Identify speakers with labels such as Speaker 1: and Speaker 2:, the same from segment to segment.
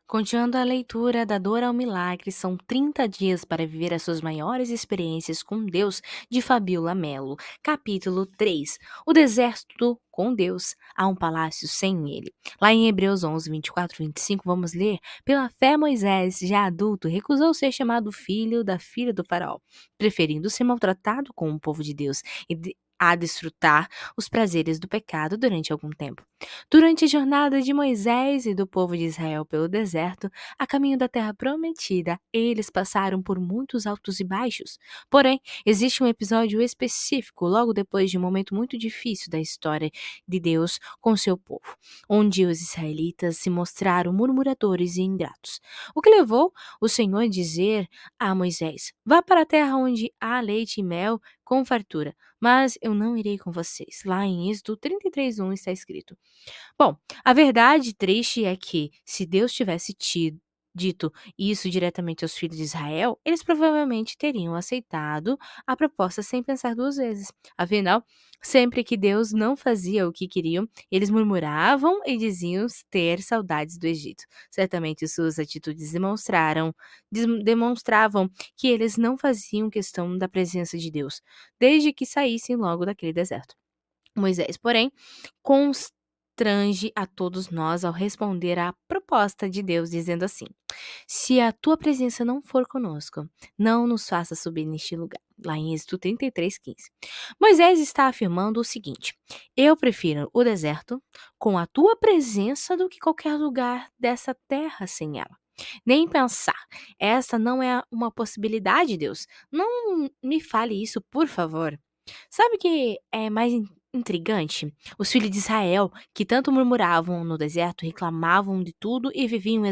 Speaker 1: Continuando a leitura da Dor ao Milagre, são 30 dias para viver as suas maiores experiências com Deus, de Fabiola Mello. Capítulo 3. O deserto com Deus. Há um palácio sem ele. Lá em Hebreus 11, 24 e 25, vamos ler: Pela fé, Moisés, já adulto, recusou ser chamado filho da filha do faraó, preferindo ser maltratado com o povo de Deus a desfrutar os prazeres do pecado durante algum tempo. Durante a jornada de Moisés e do povo de Israel pelo deserto, a caminho da terra prometida, eles passaram por muitos altos e baixos. Porém, existe um episódio específico logo depois de um momento muito difícil da história de Deus com seu povo, onde os israelitas se mostraram murmuradores e ingratos. O que levou o Senhor a dizer a Moisés: Vá para a terra onde há leite e mel com fartura, mas eu não irei com vocês. Lá em Êxodo 33:1 está escrito. Bom, a verdade triste é que, se Deus tivesse dito isso diretamente aos filhos de Israel, eles provavelmente teriam aceitado a proposta sem pensar duas vezes. Afinal, sempre que Deus não fazia o que queriam, eles murmuravam e diziam ter saudades do Egito. Certamente suas atitudes demonstravam que eles não faziam questão da presença de Deus, desde que saíssem logo daquele deserto. Moisés, porém, constrange a todos nós ao responder à proposta de Deus, dizendo assim: Se a tua presença não for conosco, não nos faça subir neste lugar. Lá em Êxodo 33:15. Moisés está afirmando o seguinte: Eu prefiro o deserto com a tua presença do que qualquer lugar dessa terra sem ela. Nem pensar. Essa não é uma possibilidade, Deus. Não me fale isso, por favor. Sabe o que é mais intrigante? Os filhos de Israel, que tanto murmuravam no deserto, reclamavam de tudo e viviam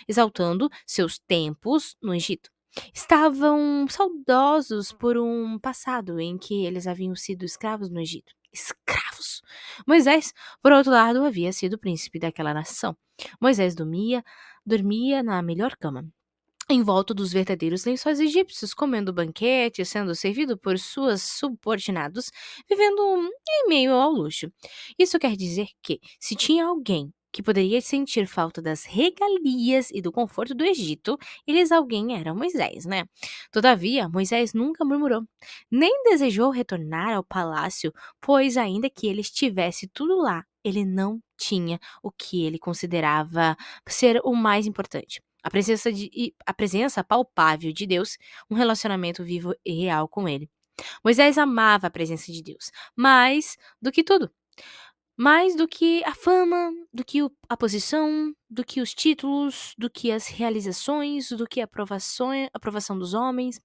Speaker 1: exaltando seus tempos no Egito. Estavam saudosos por um passado em que eles haviam sido escravos no Egito. Escravos! Moisés, por outro lado, havia sido príncipe daquela nação. Moisés dormia na melhor cama, em volta dos verdadeiros lençóis egípcios, comendo banquete, sendo servido por seus subordinados, vivendo em meio ao luxo. Isso quer dizer que, se tinha alguém que poderia sentir falta das regalias e do conforto do Egito, eles alguém era Moisés, né? Todavia, Moisés nunca murmurou, nem desejou retornar ao palácio, pois ainda que ele estivesse tudo lá, ele não tinha o que ele considerava ser o mais importante: a presença palpável de Deus, um relacionamento vivo e real com ele. Moisés amava a presença de Deus, mais do que tudo. Mais do que a fama, do que a posição, do que os títulos, do que as realizações, do que a aprovação dos homens.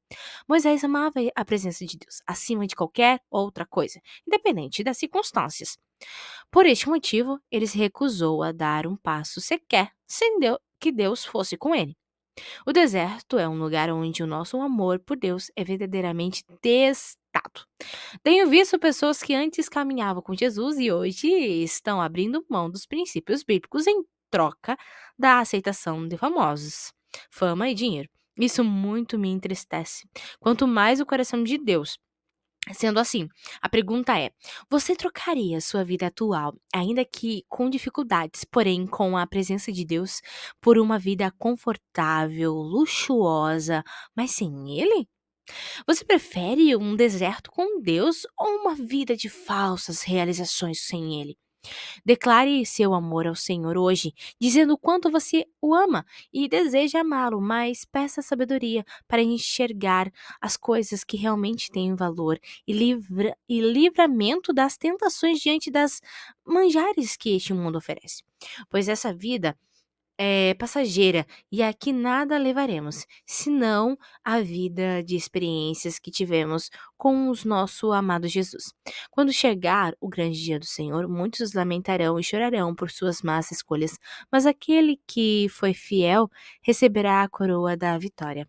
Speaker 1: Moisés amava a presença de Deus acima de qualquer outra coisa, independente das circunstâncias. Por este motivo, ele se recusou a dar um passo sequer sem que Deus fosse com ele. O deserto é um lugar onde o nosso amor por Deus é verdadeiramente testado. Tenho visto pessoas que antes caminhavam com Jesus e hoje estão abrindo mão dos princípios bíblicos em troca da aceitação de famosos, fama e dinheiro. Isso muito me entristece. Quanto mais o coração de Deus. Sendo assim, a pergunta é: você trocaria sua vida atual, ainda que com dificuldades, porém com a presença de Deus, por uma vida confortável, luxuosa, mas sem Ele? Você prefere um deserto com Deus ou uma vida de falsas realizações sem Ele? Declare seu amor ao Senhor hoje, dizendo o quanto você o ama e deseja amá-lo, mas peça sabedoria para enxergar as coisas que realmente têm valor e livramento das tentações diante das manjares que este mundo oferece. Pois essa vida é passageira e aqui nada levaremos, senão a vida de experiências que tivemos com o nosso amado Jesus. Quando chegar o grande dia do Senhor, muitos lamentarão e chorarão por suas más escolhas, mas aquele que foi fiel receberá a coroa da vitória.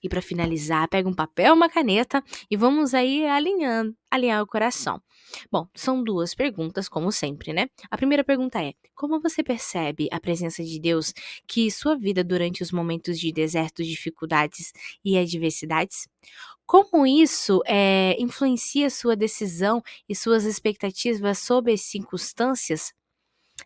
Speaker 1: E para finalizar, pega um papel, uma caneta e vamos aí alinhar o coração. Bom, são duas perguntas, como sempre, né? A primeira pergunta é: como você percebe a presença de Deus que sua vida durante os momentos de deserto, dificuldades e adversidades? Como isso influencia sua decisão e suas expectativas sobre as circunstâncias?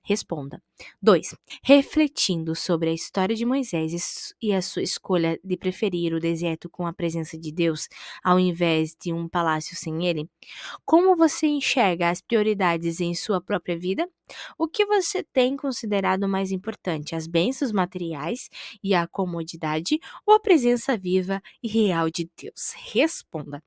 Speaker 1: Responda. 2. Refletindo sobre a história de Moisés e a sua escolha de preferir o deserto com a presença de Deus ao invés de um palácio sem ele, como você enxerga as prioridades em sua própria vida? O que você tem considerado mais importante, as bênçãos materiais e a comodidade ou a presença viva e real de Deus? Responda.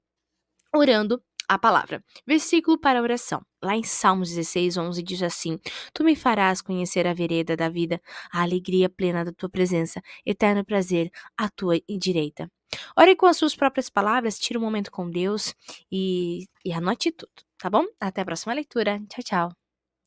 Speaker 1: Orando a palavra. Versículo para oração. Lá em Salmos 16:11 diz assim: Tu me farás conhecer a vereda da vida, a alegria plena da tua presença, eterno prazer à tua direita. Ore com as suas próprias palavras, tire um momento com Deus e anote tudo, tá bom? Até a próxima leitura. Tchau, tchau.